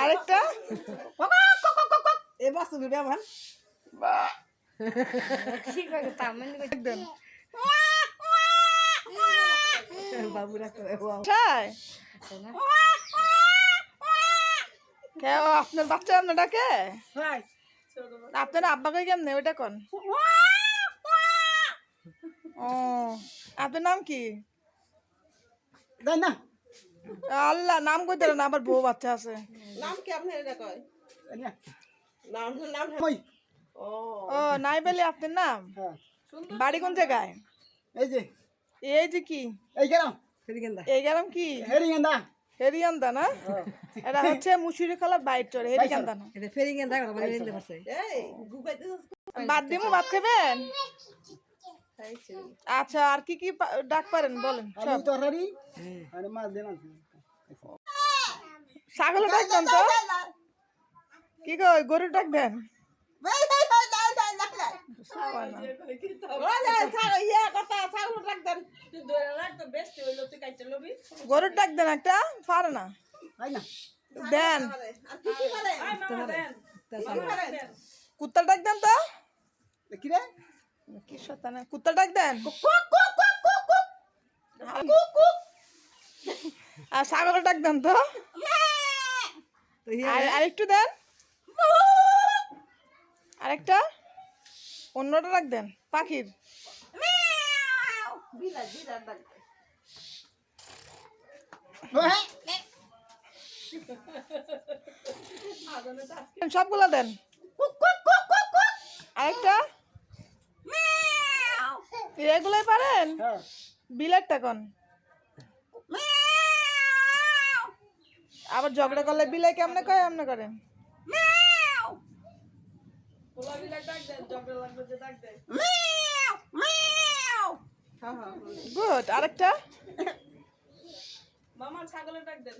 আরেকটা এ বাসু বিবে আমার বাবুরা আপনার বাচ্চা আপনার ডাকে আপনার আব্বাকে কেমনে ওইটা কোন ও আপনার নাম কি না আল্লাহ নাম কইতে না আবার বউ বাচ্চা আছে নাম কি আপনি এটা কয় নাম নাম ও ও নাই বলে আপনার নাম বাড়ি কোন জায়গায় এই যে কি এই গেলাম হেরিগেন্দা এই গ্রাম কি হেরিগেন্দা হেরিয়ান্দা না এটা হচ্ছে মুসুরি খালা বাইট চরে হেরিয়ান্দা না এটা ফেরিগেন্দা কথা বলে নিতে পারছে এই গুগাইতে বাদ দিমু ভাত খাবেন আচ্ছা আর কি কি ডাক পারেন বলেন সব তরকারি আরে মাছ দেন ছাগল ডাক দেন তো কি কই গরু ডাক দেন গরুর ডাক দেন একটা পারে না দেন কুত্তার ডাক দেন তো কি শতানা কুত্তার ডাক দেন আর ছাগলের ডাক দেন তো আরেকটু দেন আরেকটা অন্যটা ডাক দেন পাখির সবগুলা দেন আরেকটা এগুলাই পারেন বিলারটা কোন আবার ঝগড়া করলে বিলাই কেমনে কয় এমনি করেন গুড আরেকটা মামা ছাগলের ডাক দেন